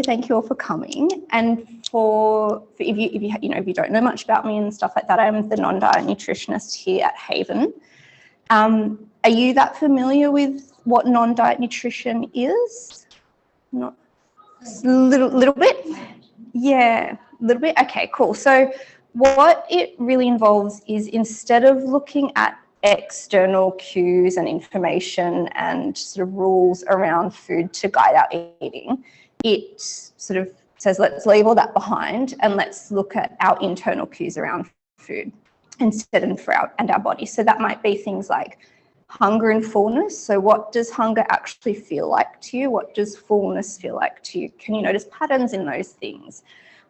thank you all for coming. And for if you don't know much about me and stuff like that, I'm the non-diet nutritionist here at Haven. Are you that familiar with what non-diet nutrition is? Not a little bit? Yeah, a little bit. Okay, cool. So what it really involves is, instead of looking at external cues and information and sort of rules around food to guide our eating, it sort of says, let's leave all that behind and let's look at our internal cues around food instead, and for our body. So that might be things like hunger and fullness. So what does hunger actually feel like to you? What does fullness feel like to you? Can you notice patterns in those things?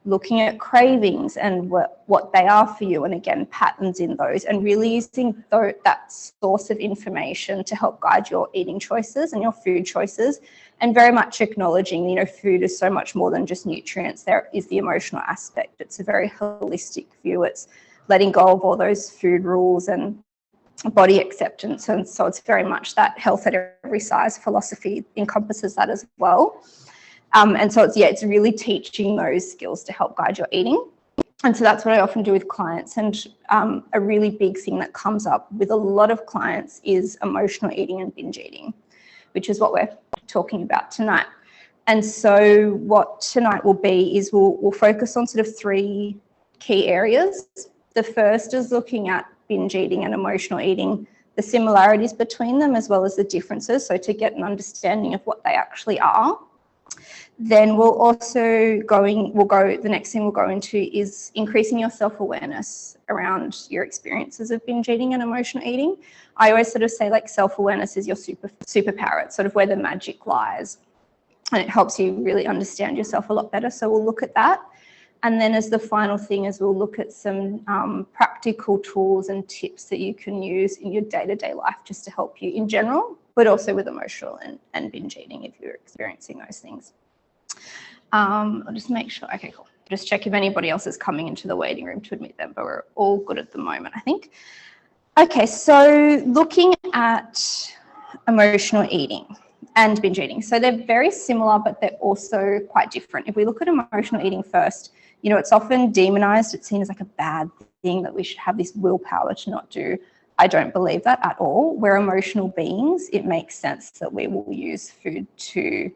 Looking at cravings and what they are for you, and again, patterns in those, and really using that source of information to help guide your eating choices and your food choices, and very much acknowledging, food is so much more than just nutrients. There is the emotional aspect. It's a very holistic view. It's letting go of all those food rules and body acceptance, and so it's very much that health at every size philosophy encompasses that as well. And so it's really teaching those skills to help guide your eating. And so that's what I often do with clients. And a really big thing that comes up with a lot of clients is emotional eating and binge eating, which is what we're talking about tonight. And so what tonight will be is we'll focus on sort of three key areas. The first is looking at binge eating and emotional eating, the similarities between them as well as the differences, so to get an understanding of what they actually are. Then the next thing we'll go into is increasing your self-awareness around your experiences of binge eating and emotional eating. I always sort of say, like, self-awareness is your superpower. It's sort of where the magic lies, and it helps you really understand yourself a lot better. So we'll look at that. And then as the final thing is, we'll look at some practical tools and tips that you can use in your day-to-day life just to help you in general, but also with emotional and binge eating if you're experiencing those things. I'll just make sure. Okay, cool. Just check if anybody else is coming into the waiting room to admit them, but we're all good at the moment, I think. Okay, so looking at emotional eating and binge eating. So they're very similar, but they're also quite different. If we look at emotional eating first, it's often demonized. It's seen as like a bad thing that we should have this willpower to not do. I don't believe that at all. We're emotional beings. It makes sense that we will use food to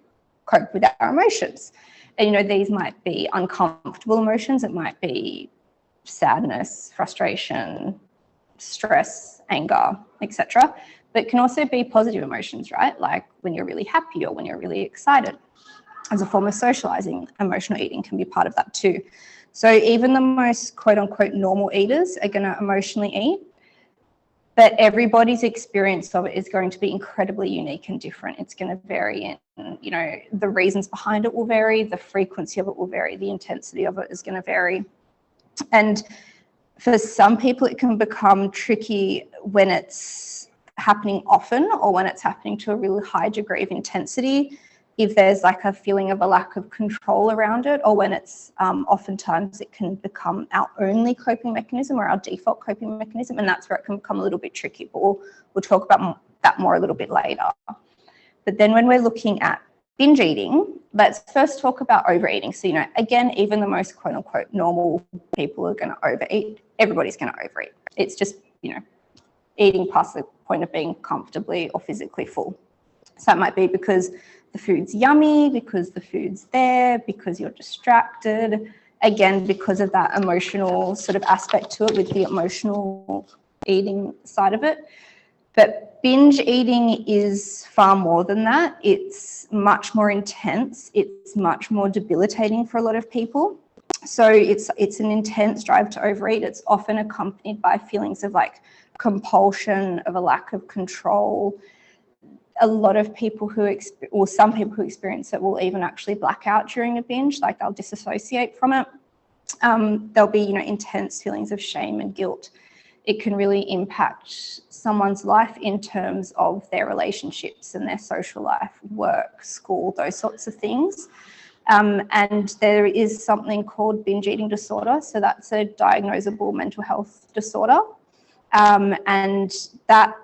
cope with our emotions. And, these might be uncomfortable emotions. It might be sadness, frustration, stress, anger, etc. But it can also be positive emotions, right? Like when you're really happy or when you're really excited. As a form of socializing, emotional eating can be part of that too. So even the most quote unquote normal eaters are going to emotionally eat, but everybody's experience of it is going to be incredibly unique and different. It's going to vary, and the reasons behind it will vary, the frequency of it will vary, the intensity of it is going to vary. And for some people, it can become tricky when it's happening often or when it's happening to a really high degree of intensity, if there's like a feeling of a lack of control around it, or when it's oftentimes it can become our only coping mechanism or our default coping mechanism, and that's where it can become a little bit tricky, but we'll talk about that more a little bit later. But then when we're looking at binge eating, let's first talk about overeating. So, again, even the most quote unquote normal people are going to overeat. Everybody's going to overeat. It's just, eating past the point of being comfortably or physically full. So it might be because the food's yummy, because the food's there, because you're distracted, again, because of that emotional sort of aspect to it with the emotional eating side of it. But binge eating is far more than that. It's much more intense. It's much more debilitating for a lot of people. So it's an intense drive to overeat. It's often accompanied by feelings of like compulsion, of a lack of control. A lot of people some people who experience it will even actually black out during a binge, like they'll disassociate from it. There'll be, intense feelings of shame and guilt. It can really impact someone's life in terms of their relationships and their social life, work, school, those sorts of things. And there is something called binge eating disorder. So that's a diagnosable mental health disorder. And that,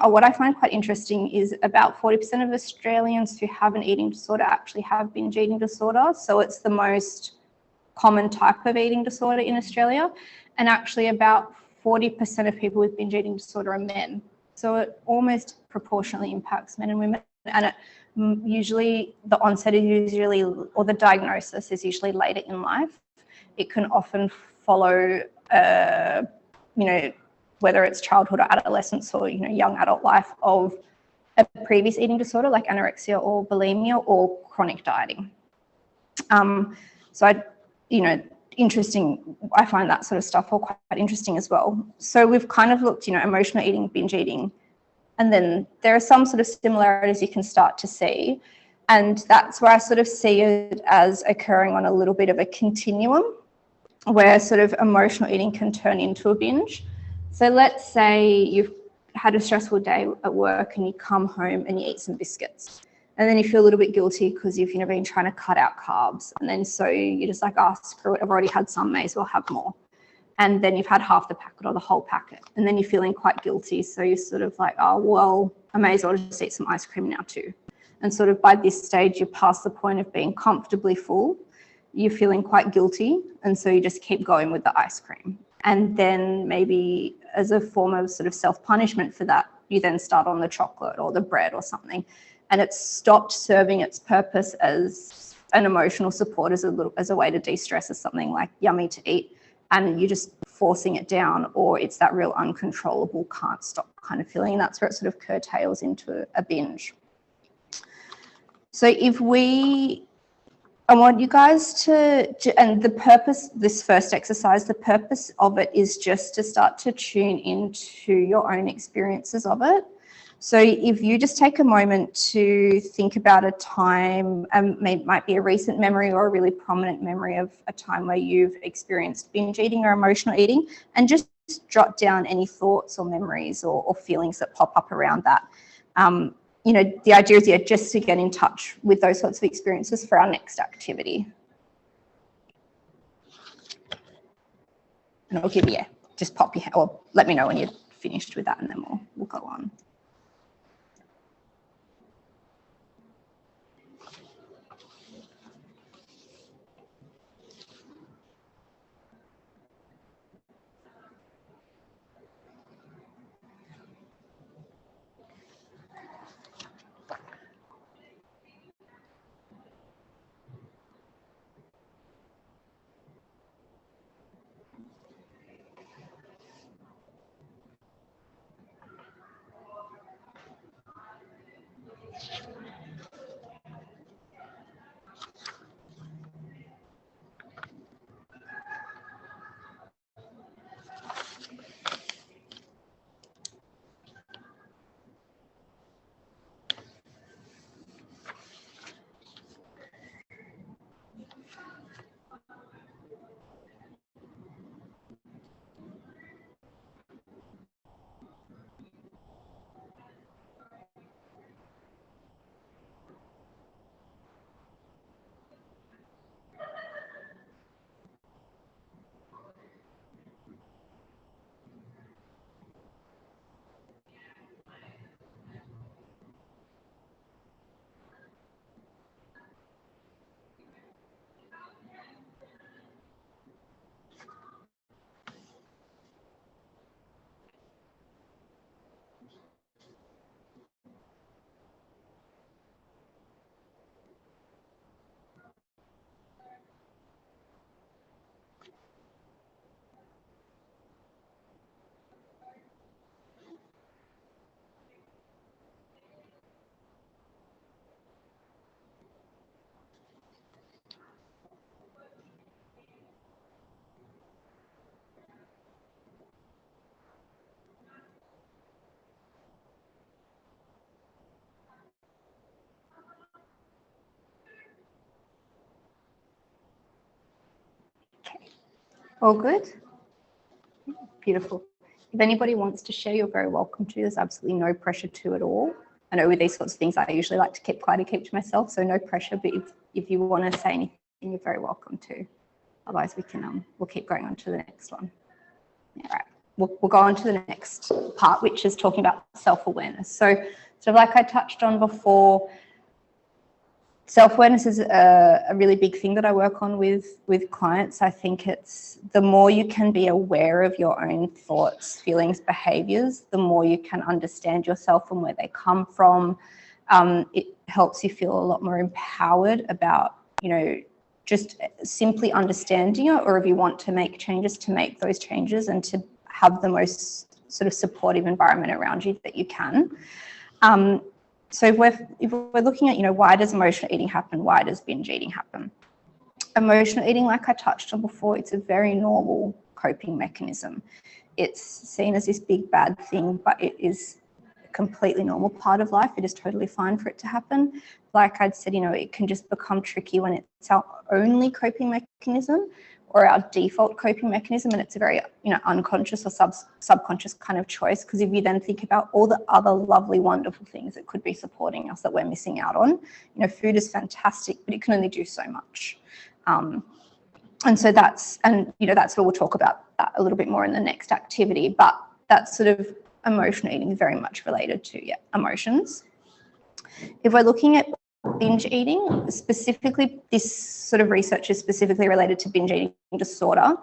what I find quite interesting is about 40% of Australians who have an eating disorder actually have binge eating disorder. So it's the most common type of eating disorder in Australia. And actually about 40% of people with binge eating disorder are men. So it almost proportionally impacts men and women. And it, usually the onset is usually, or the diagnosis is usually later in life. It can often follow, whether it's childhood or adolescence or, young adult life of a previous eating disorder like anorexia or bulimia or chronic dieting. Interesting. I find that sort of stuff all quite interesting as well. So we've kind of looked, emotional eating, binge eating, and then there are some sort of similarities you can start to see. And that's where I sort of see it as occurring on a little bit of a continuum where sort of emotional eating can turn into a binge. So let's say you've had a stressful day at work and you come home and you eat some biscuits. And then you feel a little bit guilty because you've been trying to cut out carbs. And then so you're just like, oh, screw it, I've already had some, may as well have more. And then you've had half the packet or the whole packet. And then you're feeling quite guilty. So you're sort of like, oh, well, I may as well just eat some ice cream now too. And sort of by this stage, you're past the point of being comfortably full. You're feeling quite guilty. And so you just keep going with the ice cream. And then maybe as a form of sort of self-punishment for that, you then start on the chocolate or the bread or something. And it's stopped serving its purpose as an emotional support, as a way to de-stress, as something like yummy to eat, and you're just forcing it down, or it's that real uncontrollable, can't stop kind of feeling. And that's where it sort of curtails into a binge. So I want you guys and the purpose, this first exercise, the purpose of it is just to start to tune into your own experiences of it. So if you just take a moment to think about a time, it might be a recent memory or a really prominent memory of a time where you've experienced binge eating or emotional eating, and just jot down any thoughts or memories or feelings that pop up around that. The idea is just to get in touch with those sorts of experiences for our next activity. And I'll give you, just pop your hand, or let me know when you're finished with that, and then we'll go on. All good? Beautiful. If anybody wants to share, you're very welcome to. There's absolutely no pressure to at all. I know with these sorts of things, I usually like to keep quiet and keep to myself, so no pressure. But if you want to say anything, you're very welcome to. Otherwise, we'll keep going on to the next one. All right. we'll go on to the next part, which is talking about self-awareness. So sort of like I touched on before, self-awareness is a really big thing that I work on with clients. I think it's the more you can be aware of your own thoughts, feelings, behaviors, the more you can understand yourself and where they come from. It helps you feel a lot more empowered about, just simply understanding it, or if you want to make changes, to make those changes and to have the most sort of supportive environment around you that you can. So if we're looking at, why does emotional eating happen? Why does binge eating happen? Emotional eating, like I touched on before, it's a very normal coping mechanism. It's seen as this big bad thing, but it is a completely normal part of life. It is totally fine for it to happen. Like I'd said, it can just become tricky when it's our only coping mechanism or our default coping mechanism, and it's a very unconscious or subconscious kind of choice, because if you then think about all the other lovely, wonderful things that could be supporting us that we're missing out on, food is fantastic, but it can only do so much. And so that's what we'll talk about that a little bit more in the next activity, but that's sort of emotional eating is very much related to emotions. If we're looking at binge eating, specifically, this sort of research is specifically related to binge eating disorder.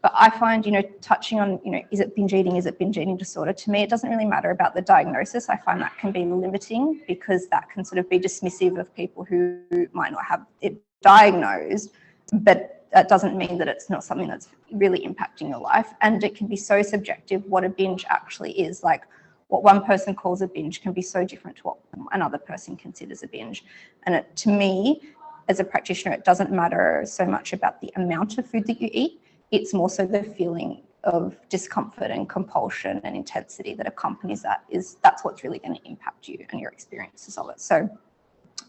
But I find, touching on, is it binge eating? Is it binge eating disorder? To me, it doesn't really matter about the diagnosis. I find that can be limiting, because that can sort of be dismissive of people who might not have it diagnosed, but that doesn't mean that it's not something that's really impacting your life. And it can be so subjective what a binge actually is. Like, what one person calls a binge can be so different to what another person considers a binge. And to me, as a practitioner, it doesn't matter so much about the amount of food that you eat. It's more so the feeling of discomfort and compulsion and intensity that accompanies that. That's what's really going to impact you and your experiences of it. So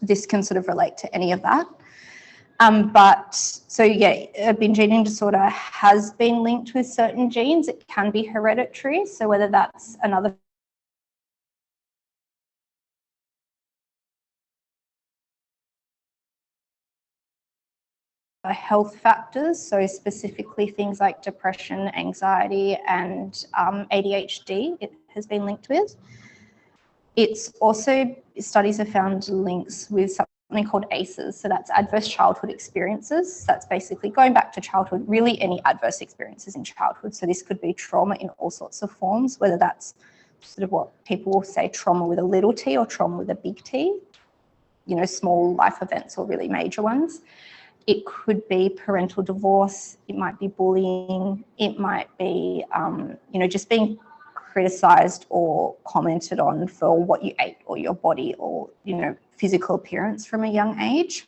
this can sort of relate to any of that. A binge eating disorder has been linked with certain genes. It can be hereditary. So whether that's another health factors, so specifically things like depression, anxiety, and ADHD, it has been linked with. It's also, studies have found links with something called ACEs, so that's adverse childhood experiences. That's basically going back to childhood, really any adverse experiences in childhood. So this could be trauma in all sorts of forms, whether that's sort of what people will say trauma with a little t or trauma with a big T, small life events or really major ones. It could be parental divorce, it might be bullying, it might be, just being criticised or commented on for what you ate or your body or, physical appearance from a young age,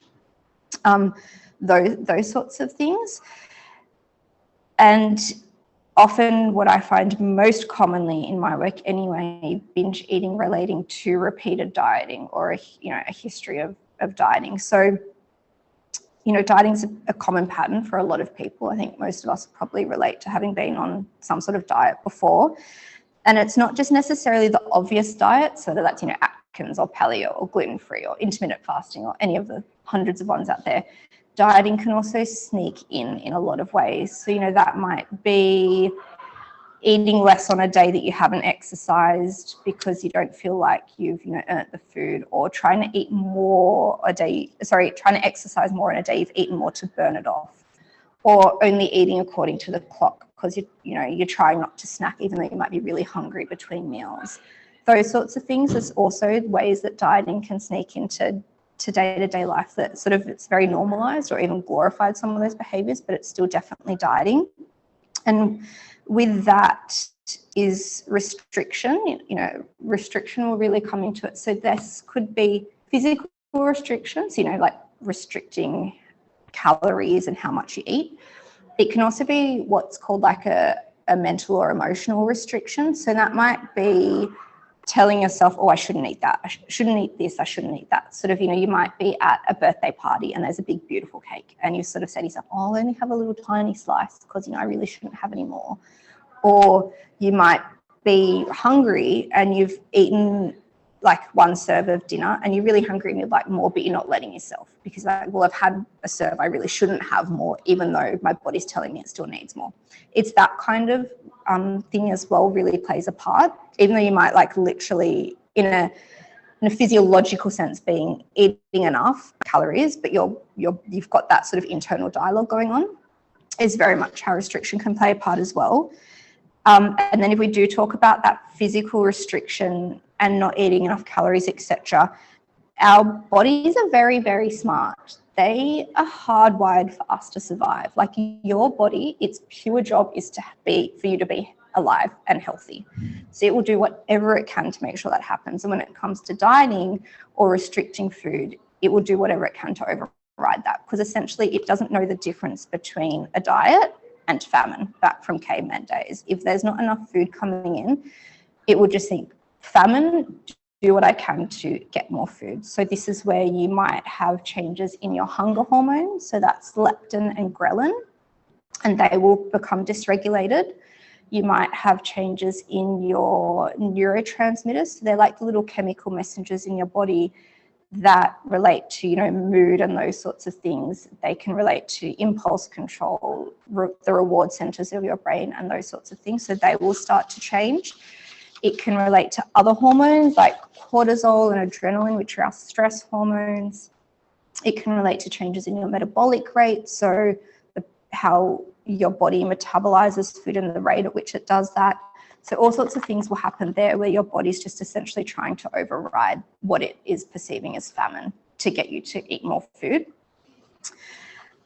those sorts of things. And often what I find most commonly in my work anyway, binge eating relating to repeated dieting or, a history of dieting. So, dieting is a common pattern for a lot of people. I think most of us probably relate to having been on some sort of diet before. And it's not just necessarily the obvious diets, so that's, Atkins or paleo or gluten-free or intermittent fasting or any of the hundreds of ones out there. Dieting can also sneak in a lot of ways. So, that might be eating less on a day that you haven't exercised because you don't feel like you've earned the food, or trying to exercise more on a day you've eaten more to burn it off, or only eating according to the clock because you're trying not to snack even though you might be really hungry between meals. Those sorts of things. There's also ways that dieting can sneak into day-to-day life that sort of it's very normalized or even glorified some of those behaviors, but it's still definitely dieting. And with that is restriction. Restriction will really come into it. So this could be physical restrictions, like restricting calories and how much you eat. It can also be what's called like a mental or emotional restriction. So that might be telling yourself, oh, I shouldn't eat that. I shouldn't eat this. I shouldn't eat that. Sort of, you might be at a birthday party and there's a big, beautiful cake and you sort of say to yourself, oh, I'll only have a little tiny slice because, I really shouldn't have any more. Or you might be hungry and you've eaten like one serve of dinner and you're really hungry and you'd like more, but you're not letting yourself because like, well, I've had a serve, I really shouldn't have more, even though my body's telling me it still needs more. It's that kind of thing as well really plays a part, even though you might like literally in a physiological sense being eating enough calories, but you've got that sort of internal dialogue going on, is very much how restriction can play a part as well. And then if we do talk about that physical restriction and not eating enough calories, etc., our bodies are very, very smart. They are hardwired for us to survive. Like your body, its pure job is for you to be alive and healthy. So it will do whatever it can to make sure that happens. And when it comes to dieting or restricting food, it will do whatever it can to override that, because essentially it doesn't know the difference between a diet and famine back from caveman days. If there's not enough food coming in, it will just think, famine, do what I can to get more food. So this is where you might have changes in your hunger hormones. So that's leptin and ghrelin, and they will become dysregulated. You might have changes in your neurotransmitters. So they're like the little chemical messengers in your body that relate to, mood and those sorts of things. They can relate to impulse control, the reward centers of your brain and those sorts of things. So they will start to change. It can relate to other hormones like cortisol and adrenaline, which are our stress hormones. It can relate to changes in your metabolic rate, so how your body metabolizes food and the rate at which it does that. So all sorts of things will happen there where your body's just essentially trying to override what it is perceiving as famine to get you to eat more food.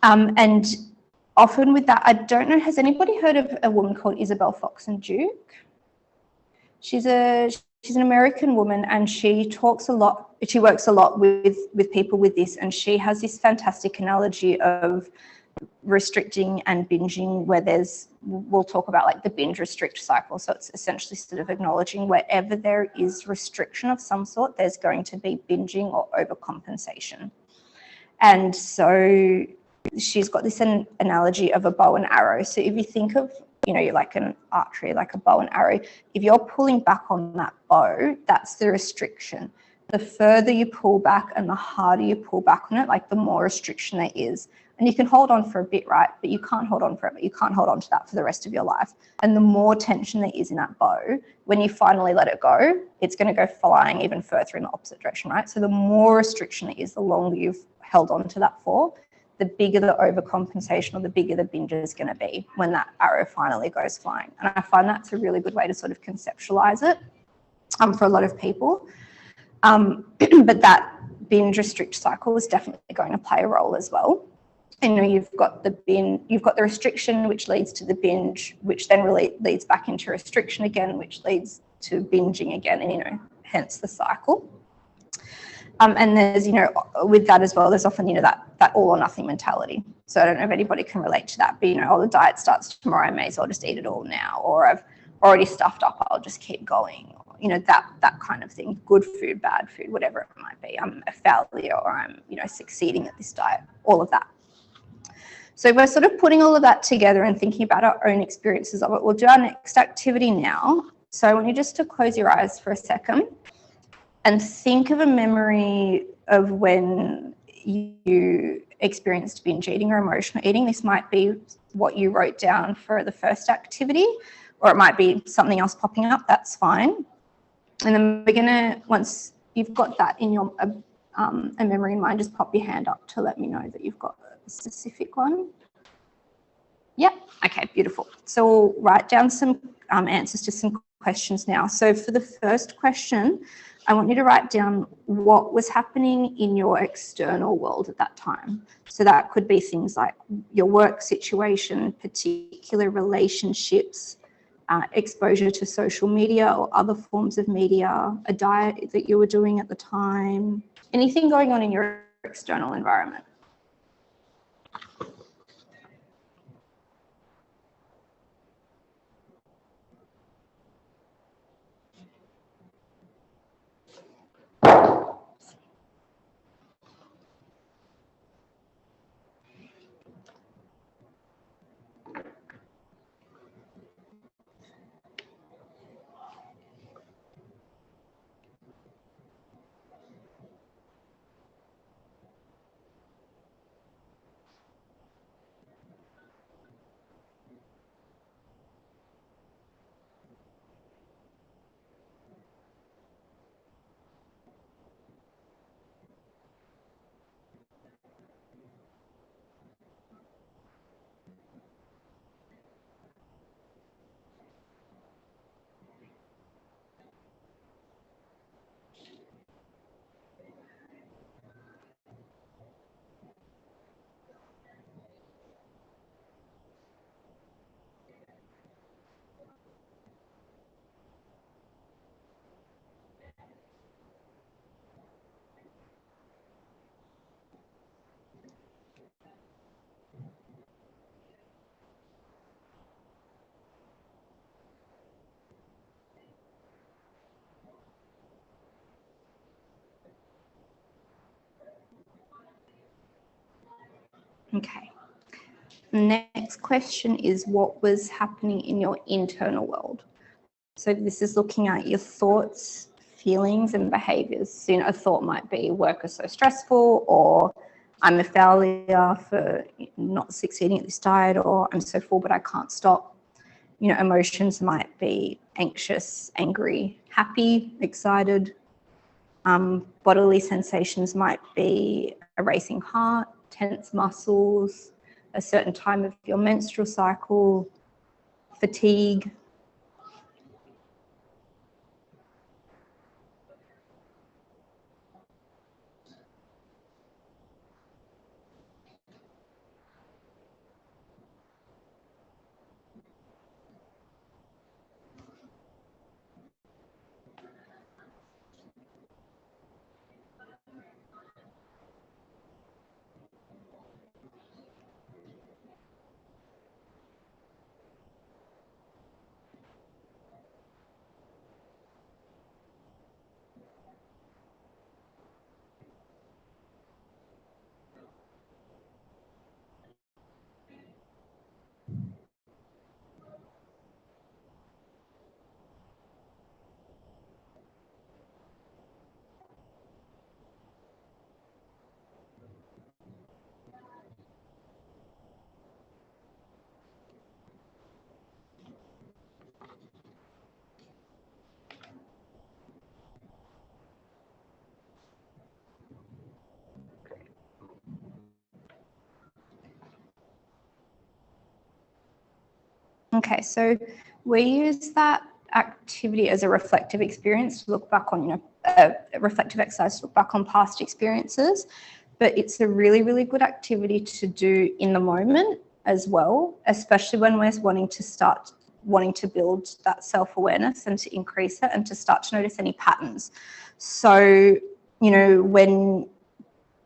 And often with that, I don't know, has anybody heard of a woman called Isabel Foxen-Duke? She's an American woman, and she works a lot with people with this, and she has this fantastic analogy of restricting and binging, where we'll talk about like the binge restrict cycle. So it's essentially sort of acknowledging wherever there is restriction of some sort, there's going to be binging or overcompensation. And so she's got this analogy of a bow and arrow. So if you think of, you're like an archery, like a bow and arrow, if you're pulling back on that bow, that's the restriction. The further you pull back and the harder you pull back on it, like the more restriction there is. And you can hold on for a bit, right? But you can't hold on forever. You can't hold on to that for the rest of your life. And the more tension there is in that bow, when you finally let it go, it's going to go flying even further in the opposite direction, right? So the more restriction there is, the longer you've held on to that for, the bigger the overcompensation or the bigger the binge is going to be when that arrow finally goes flying. And I find that's a really good way to sort of conceptualize it for a lot of people. But that binge restrict cycle is definitely going to play a role as well. You've got the restriction, which leads to the binge, which then really leads back into restriction again, which leads to binging again, and hence the cycle. And there's, with that as well, there's often, that all or nothing mentality. So I don't know if anybody can relate to that, but, the diet starts tomorrow, I may as well just eat it all now, or I've already stuffed up, I'll just keep going. That kind of thing, good food, bad food, whatever it might be. I'm a failure, or I'm, succeeding at this diet, all of that. So we're sort of putting all of that together and thinking about our own experiences of it. We'll do our next activity now. So I want you just to close your eyes for a second and think of a memory of when you experienced binge eating or emotional eating. This might be what you wrote down for the first activity, or it might be something else popping up. That's fine. And then we're going to, once you've got that in your a memory in mind, just pop your hand up to let me know that you've got a specific one. Yep. Okay, beautiful. So we'll write down some answers to some questions now. So for the first question, I want you to write down what was happening in your external world at that time. So that could be things like your work situation, particular relationships, exposure to social media or other forms of media, a diet that you were doing at the time, anything going on in your external environment. Okay. Next question is, what was happening in your internal world? So this is looking at your thoughts, feelings, and behaviors. So, a thought might be, work is so stressful, or I'm a failure for not succeeding at this diet, or I'm so full but I can't stop. Emotions might be anxious, angry, happy, excited. Bodily sensations might be a racing heart, tense muscles, a certain time of your menstrual cycle, fatigue. Okay, so we use that activity as a reflective experience to look back on, a reflective exercise to look back on past experiences, but it's a really, really good activity to do in the moment as well, especially when we're wanting to build that self-awareness and to increase it and to start to notice any patterns. So, when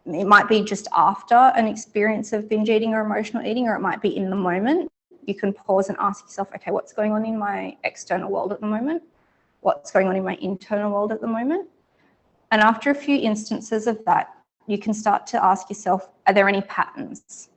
it might be just after an experience of binge eating or emotional eating, or it might be in the moment. You can pause and ask yourself, okay, what's going on in my external world at the moment? What's going on in my internal world at the moment? And after a few instances of that, you can start to ask yourself, are there any patterns?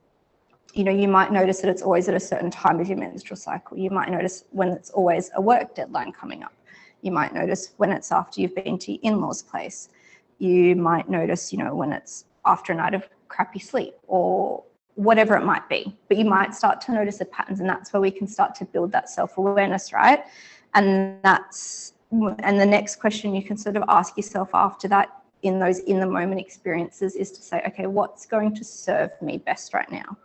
You might notice that it's always at a certain time of your menstrual cycle. You might notice when it's always a work deadline coming up. You might notice when it's after you've been to your in-laws' place. You might notice, when it's after a night of crappy sleep, or whatever it might be, but you might start to notice the patterns, and that's where we can start to build that self-awareness, right? And the next question you can sort of ask yourself after that in those in the moment experiences is to say, okay, what's going to serve me best right now?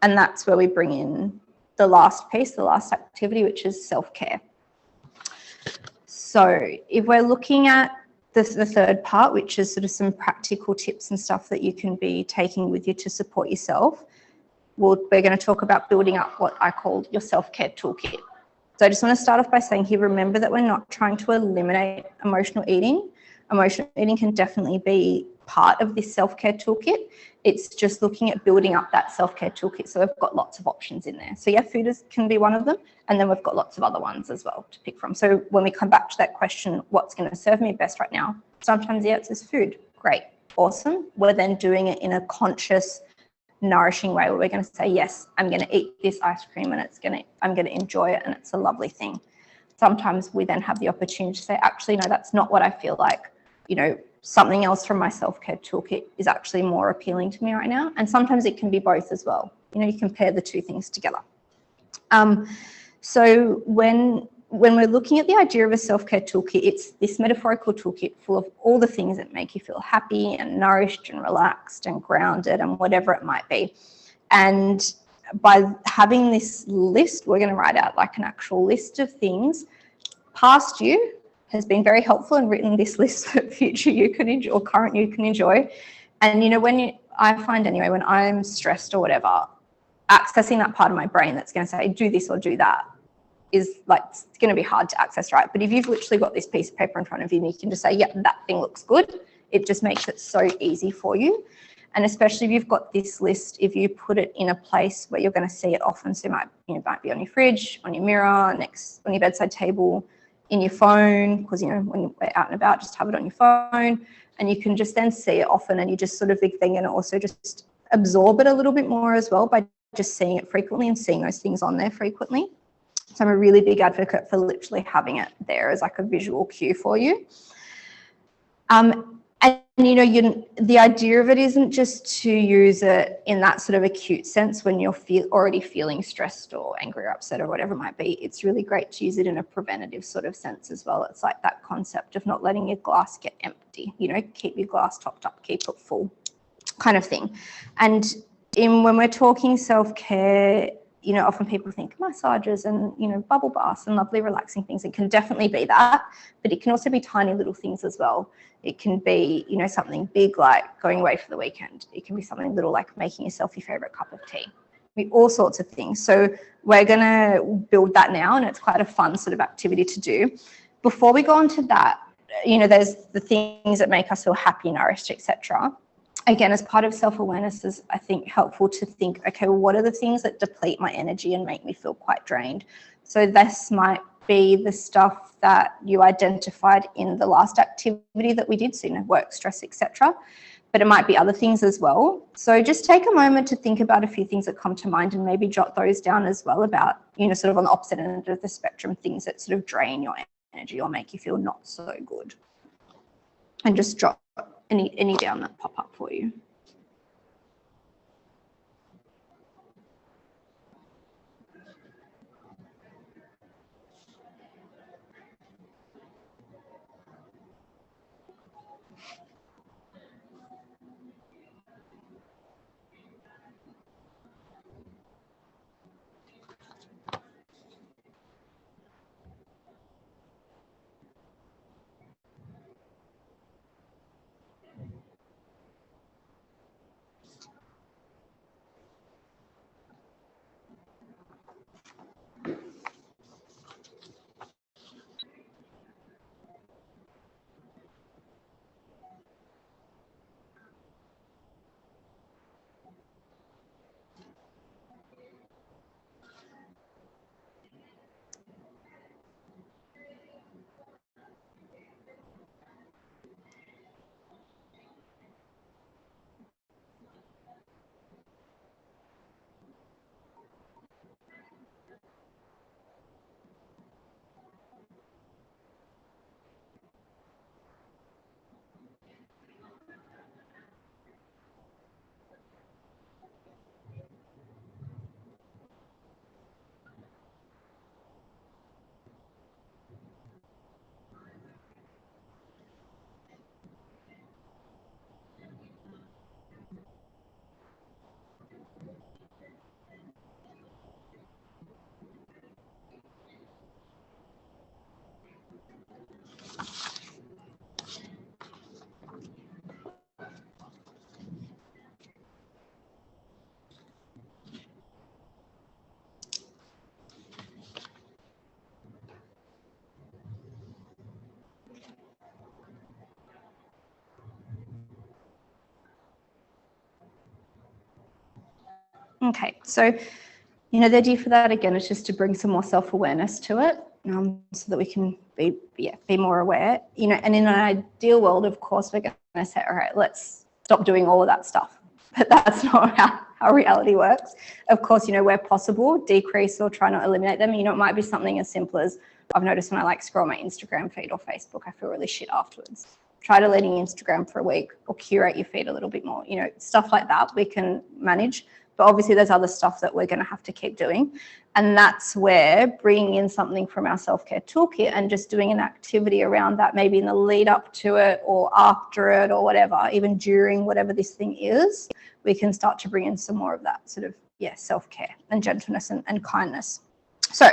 And that's where we bring in the last piece, the last activity, which is self-care. So if we're looking at the third part, which is sort of some practical tips and stuff that you can be taking with you to support yourself, we're going to talk about building up what I call your self-care toolkit. So I just want to start off by saying here, remember that we're not trying to eliminate emotional eating. Emotional eating can definitely be part of this self-care toolkit. It's just looking at building up that self-care toolkit. So we've got lots of options in there. So yeah, food can be one of them. And then we've got lots of other ones as well to pick from. So when we come back to that question, what's going to serve me best right now? Sometimes the answer is food. Great, awesome. We're then doing it in a conscious, nourishing way where we're going to say, yes, I'm going to eat this ice cream and I'm going to enjoy it and it's a lovely thing. Sometimes we then have the opportunity to say, actually, no, that's not what I feel like. Something else from my self-care toolkit is actually more appealing to me right now. And sometimes it can be both as well. You can pair the two things together. So when we're looking at the idea of a self-care toolkit, it's this metaphorical toolkit full of all the things that make you feel happy and nourished and relaxed and grounded and whatever it might be. And by having this list, we're going to write out like an actual list of things. Past you has been very helpful and written this list that future you can enjoy or current you can enjoy. And I find anyway, when I'm stressed or whatever, accessing that part of my brain that's going to say, do this or do that is like, it's going to be hard to access, right? But if you've literally got this piece of paper in front of you and you can just say, yeah, that thing looks good, it just makes it so easy for you. And especially if you've got this list, if you put it in a place where you're going to see it often, so it might be on your fridge, on your mirror, on your bedside table, in your phone, because when you're out and about, just have it on your phone, and you can just then see it often, and you just sort of then going to also just absorb it a little bit more as well by just seeing it frequently and seeing those things on there frequently. So I'm a really big advocate for literally having it there as like a visual cue for you. And the idea of it isn't just to use it in that sort of acute sense when you're already feeling stressed or angry or upset or whatever it might be. It's really great to use it in a preventative sort of sense as well. It's like that concept of not letting your glass get empty, keep your glass topped up, keep it full kind of thing. And when we're talking self-care, often people think massages and, bubble baths and lovely relaxing things. It can definitely be that, but it can also be tiny little things as well. It can be, something big like going away for the weekend. It can be something little like making yourself your favorite cup of tea. Be all sorts of things. So we're going to build that now, and it's quite a fun sort of activity to do. Before we go on to that, there's the things that make us feel happy, nourished, etc. Again, as part of self-awareness is, I think, helpful to think, okay, well, what are the things that deplete my energy and make me feel quite drained? So this might be the stuff that you identified in the last activity that we did, so, work, stress, etc. But it might be other things as well. So just take a moment to think about a few things that come to mind and maybe jot those down as well about, sort of on the opposite end of the spectrum, things that sort of drain your energy or make you feel not so good. And just jot any down that pop up for you. Okay, so, the idea for that, again, is just to bring some more self-awareness to it, so that we can be more aware, and in an ideal world, of course, we're going to say, all right, let's stop doing all of that stuff. But that's not how reality works. Of course, where possible, decrease or try not to eliminate them. It might be something as simple as, I've noticed when I scroll my Instagram feed or Facebook, I feel really shit afterwards. Try deleting Instagram for a week or curate your feed a little bit more. Stuff like that we can manage. But obviously there's other stuff that we're going to have to keep doing. And that's where bringing in something from our self-care toolkit and just doing an activity around that, maybe in the lead up to it or after it or whatever, even during whatever this thing is, we can start to bring in some more of that sort of, self-care and gentleness and kindness. So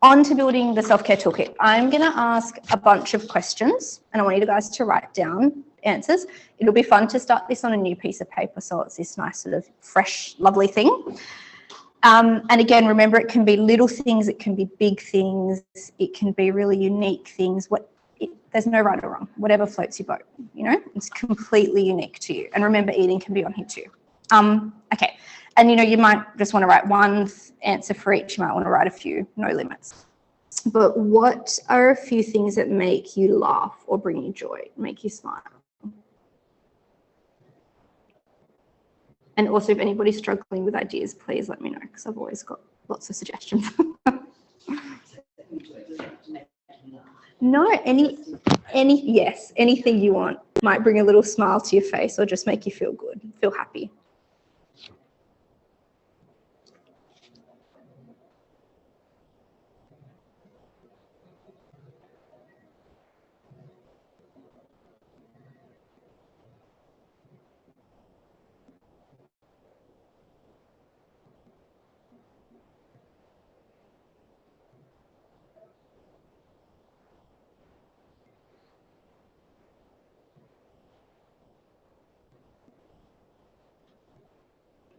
on to building the self-care toolkit. I'm going to ask a bunch of questions and I want you guys to write down answers. It'll be fun to start this on a new piece of paper, so it's this nice sort of fresh, lovely thing. And again, remember, it can be little things, it can be big things, it can be really unique things. There's no right or wrong, whatever floats your boat, it's completely unique to you. And remember, eating can be on here too. Okay, and you might just want to write one answer for each, you might want to write a few, no limits. But what are a few things that make you laugh or bring you joy, make you smile? And also, if anybody's struggling with ideas, please let me know, because I've always got lots of suggestions. No, yes, anything you want. Might bring a little smile to your face or just make you feel good, feel happy.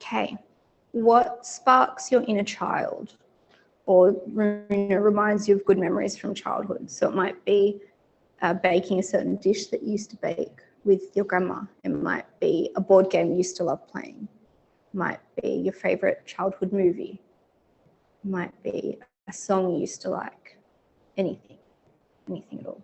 Okay, what sparks your inner child or reminds you of good memories from childhood? So it might be baking a certain dish that you used to bake with your grandma. It might be a board game you used to love playing. It might be your favorite childhood movie. It might be a song you used to like. Anything at all.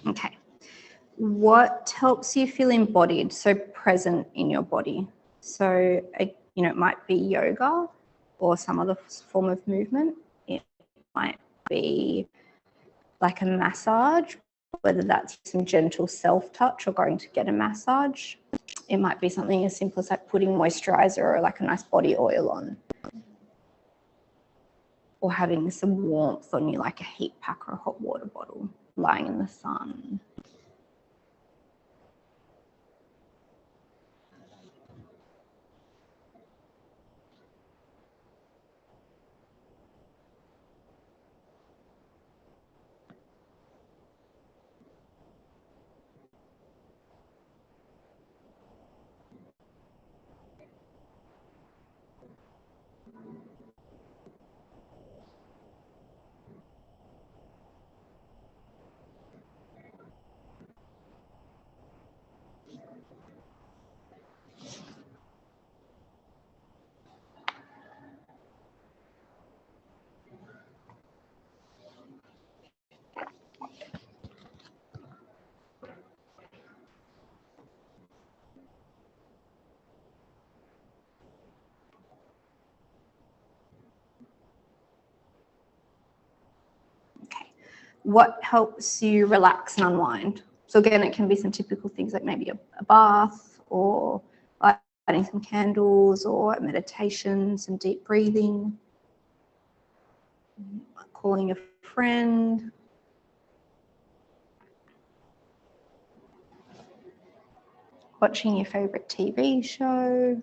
Okay. What helps you feel embodied, so present in your body? So, it might be yoga or some other form of movement. It might be like a massage, whether that's some gentle self-touch or going to get a massage. It might be something as simple as like putting moisturizer or like a nice body oil on. Or having some warmth on you, like a heat pack or a hot water bottle, lying in the sun. Okay. What helps you relax and unwind? So again, it can be some typical things like maybe a bath or lighting some candles or meditation, some deep breathing, calling a friend. Watching your favorite TV show.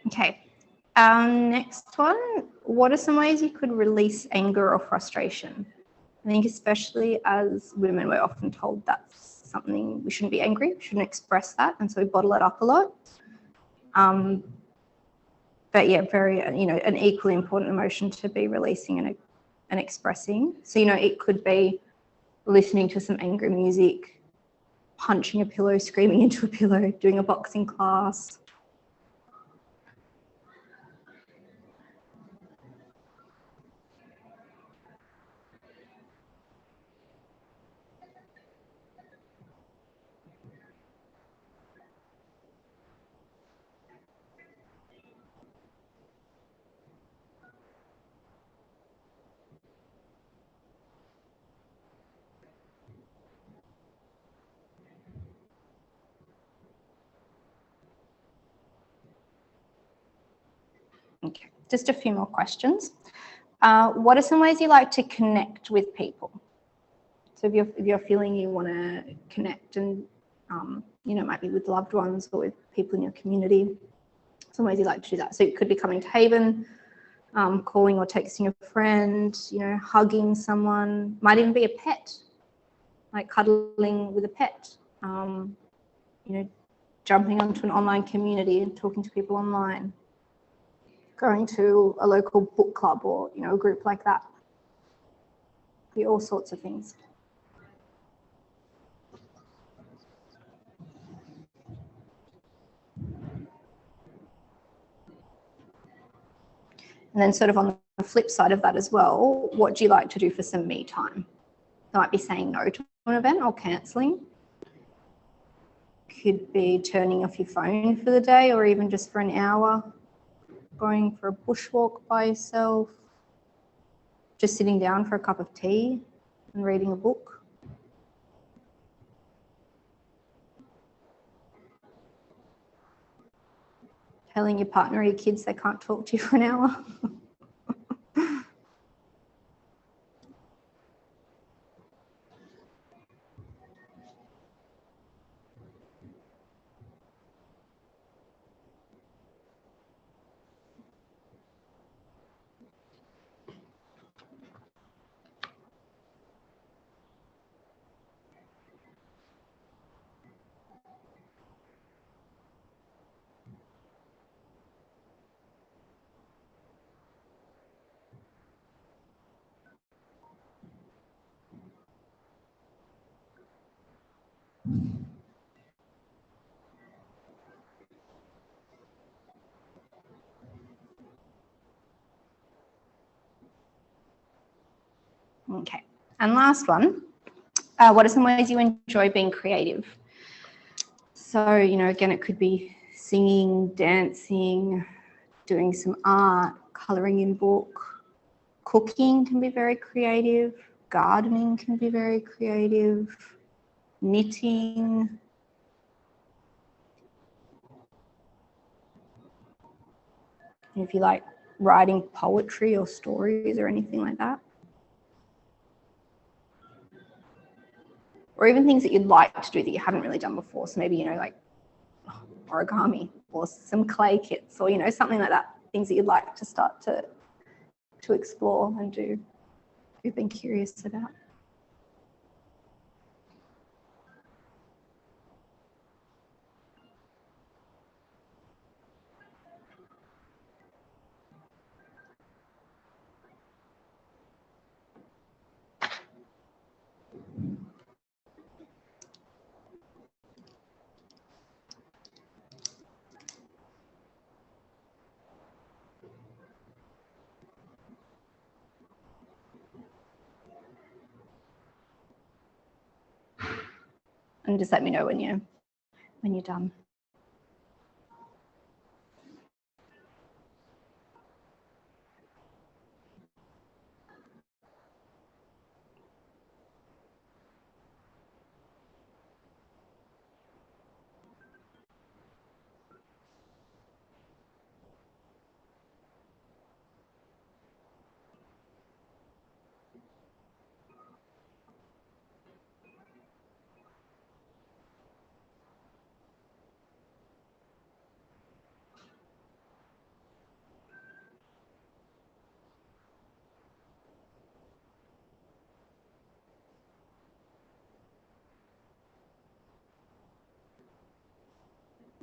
Okay. Next one, what are some ways you could release anger or frustration? I think especially as women, we're often told that's something we shouldn't be angry, we shouldn't express that, and so we bottle it up a lot. But yeah, very, you know, an equally important emotion to be releasing and expressing. So, you know, it could be listening to some angry music, punching a pillow, screaming into a pillow, doing a boxing class. Okay, just a few more questions. What are some ways you like to connect with people? So if you're feeling you want to connect and, you know, it might be with loved ones or with people in your community, some ways you like to do that. So it could be coming to Haven, calling or texting a friend, you know, hugging someone, might even be a pet, like cuddling with a pet, you know, jumping onto an online community and talking to people online, going to a local book club or, you know, a group like that. Be all sorts of things. And then sort of on the flip side of that as well, what do you like to do for some me time? You might be saying no to an event or cancelling. Could be turning off your phone for the day or even just for an hour, going for a bushwalk by yourself, just sitting down for a cup of tea and reading a book. Telling your partner or your kids they can't talk to you for an hour. Okay, and last one, what are some ways you enjoy being creative? So, you know, again, it could be singing, dancing, doing some art, colouring in book, cooking can be very creative, gardening can be very creative, knitting. And if you like writing poetry or stories or anything like that. Or even things that you'd like to do that you haven't really done before. So maybe, you know, like origami or some clay kits or, you know, something like that. Things that you'd like to start to explore and do, you've been curious about. And just let me know when you're done.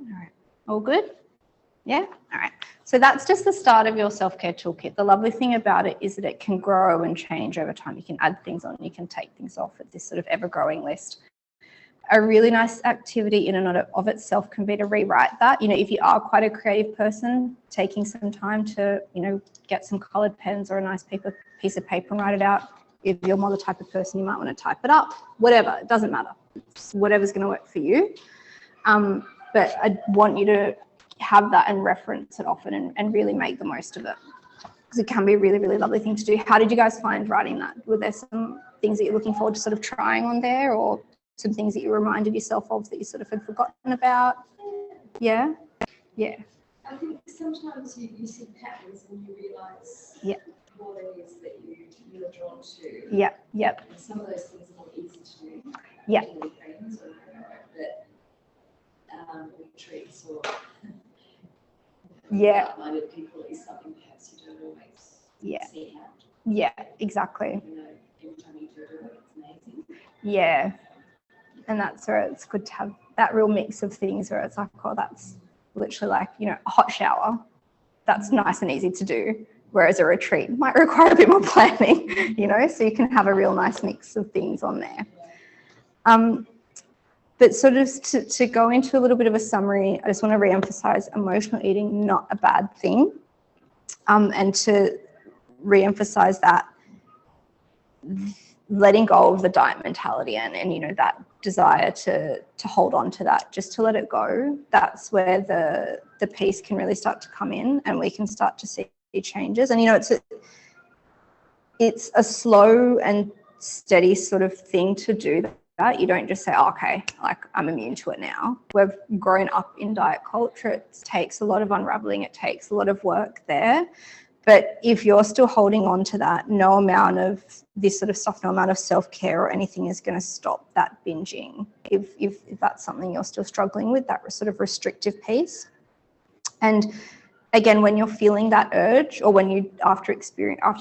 All right, all good? Yeah? All right. So that's just the start of your self-care toolkit. The lovely thing about it is that it can grow and change over time. You can add things on, you can take things off at this sort of ever-growing list. A really nice activity in and of itself can be to rewrite that. You know, if you are quite a creative person, taking some time to, you know, get some colored pens or a nice piece of paper and write it out. If you're more the type of person, you might want to type it up, whatever, it doesn't matter. It's whatever's going to work for you. But I want you to have that and reference it often and really make the most of it, because it can be a really, really lovely thing to do. How did you guys find writing that? Were there some things that you're looking forward to sort of trying on there, or some things that you reminded yourself of that you sort of had forgotten about? Yeah? Yeah. I think sometimes you see patterns and you realise what it is that you are drawn to. Yeah, yep. And some of those things are more easy to do. Yeah. With friends or retreats or like-minded people is something perhaps you don't always see out. Yeah, exactly. You know, every time you do it, it's amazing. Yeah. And that's where it's good to have that real mix of things where it's like, oh, that's literally like, you know, a hot shower. That's nice and easy to do. Whereas a retreat might require a bit more planning, you know, so you can have a real nice mix of things on there. But sort of to go into a little bit of a summary, I just want to re-emphasize emotional eating, not a bad thing. And to re-emphasize that letting go of the diet mentality and you know, that desire to hold on to that, just to let it go, that's where the piece can really start to come in and we can start to see changes. And you know, it's a slow and steady sort of thing to do that. You don't just say, oh, okay, like I'm immune to it now. We've grown up in diet culture. It takes a lot of unraveling. It takes a lot of work there. But if you're still holding on to that, no amount of this sort of stuff, no amount of self-care or anything is going to stop that binging. If that's something you're still struggling with, that sort of restrictive piece. And again, when you're feeling that urge, or when you after you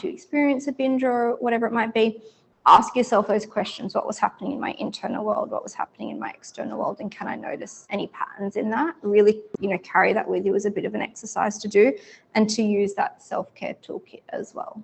experience a binge or whatever it might be, ask yourself those questions. What was happening in my internal world? What was happening in my external world? And can I notice any patterns in that? Really, you know, carry that with you as a bit of an exercise to do, and to use that self-care toolkit as well.